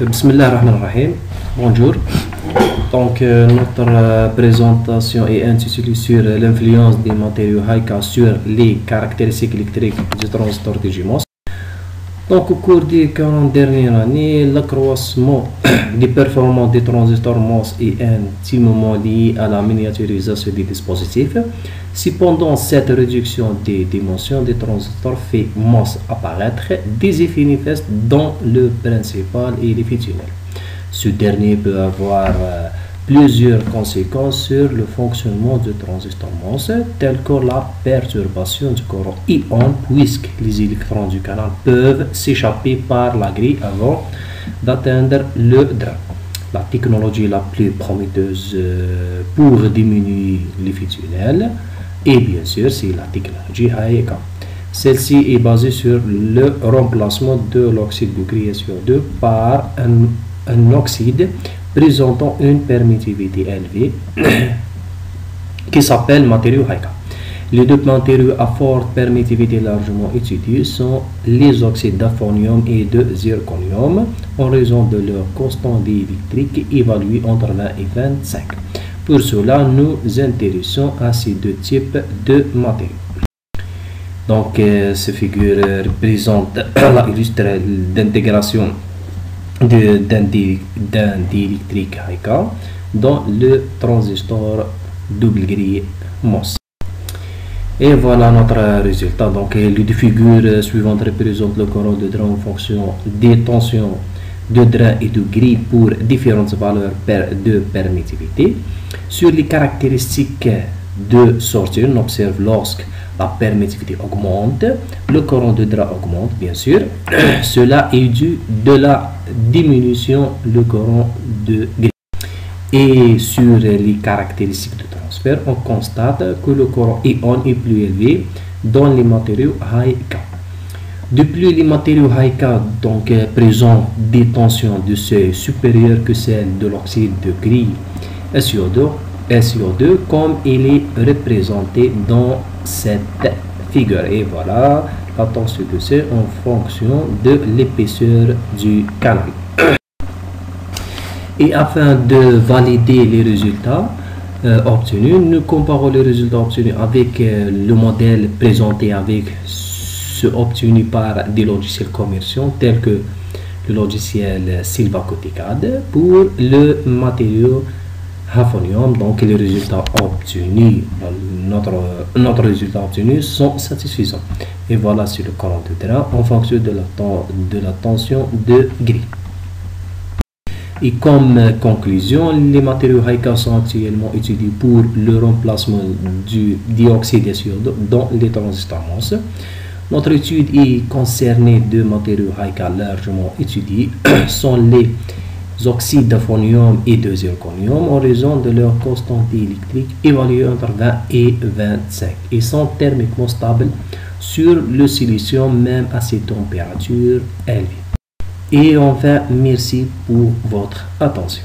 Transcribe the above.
Bismillah ar-Rahman ar-Rahim. Bonjour. Donc, notre présentation est intitulée sur l'influence des matériaux HiCA sur les caractéristiques électriques du transistor DigiMOS. Donc, au cours des 40 dernières années, l'accroissement des performances des transistors MOS est intimement lié à la miniaturisation des dispositifs. Cependant, cette réduction des dimensions des transistors fait MOS apparaître des effets néfastes dans le principal et l'effet tunnel. Ce dernier peut avoir plusieurs conséquences sur le fonctionnement du transistor MOS, telles que la perturbation du courant ion, puisque les électrons du canal peuvent s'échapper par la grille avant d'atteindre le drain. La technologie la plus prometteuse pour diminuer l'effet tunnel, et bien sûr, c'est la technologie HiCA. Celle-ci est basée sur le remplacement de l'oxyde de gris SiO2 par un oxyde présentant une permittivité élevée qui s'appelle matériau HiCA. Les deux matériaux à forte permittivité largement étudiés sont les oxydes d'ammonium et de zirconium en raison de leur constante électrique évaluée entre 20 et 25. Pour cela, nous intéressons à ces deux types de matériaux. Donc, cette figure représente l'illustre d'intégration d'un diélectrique HiCA dans le transistor double grille MOS. Et voilà notre résultat. Donc, les deux figures suivantes représentent le courant de drain en fonction des tensions de drain et de grille pour différentes valeurs de permittivité. Sur les caractéristiques de sortie, on observe lorsque la permittivité augmente, le courant de drain augmente, bien sûr. Cela est dû de la diminution du courant de grille. Et sur les caractéristiques de transfert, on constate que le courant ion est plus élevé dans les matériaux HiCA. De plus, les matériaux HiCA présentent des tensions de seuil supérieures que celles de l'oxyde de gris SiO2 comme il est représenté dans cette figure. Et voilà la tension de seuil en fonction de l'épaisseur du canal. Et afin de valider les résultats obtenus, nous comparons les résultats obtenus avec le modèle présenté avec ceux obtenus par des logiciels commerciaux tels que le logiciel Silvaco-TCAD pour le matériau Hafnium. Donc les résultats obtenus, notre résultat obtenu sont satisfaisants. Et voilà sur le courant de drain en fonction de la tension de grille. Et comme conclusion, les matériaux HiCA sont actuellement étudiés pour le remplacement du dioxyde de SiO2 dans les transistors MOS. Notre étude est concernée deux matériaux HiCA largement étudiés, sont les oxydes d'ammonium et de zirconium en raison de leur constante électrique évaluée entre 20 et 25 et sont thermiquement stables sur le silicium même à ces températures élevées. Et enfin, merci pour votre attention.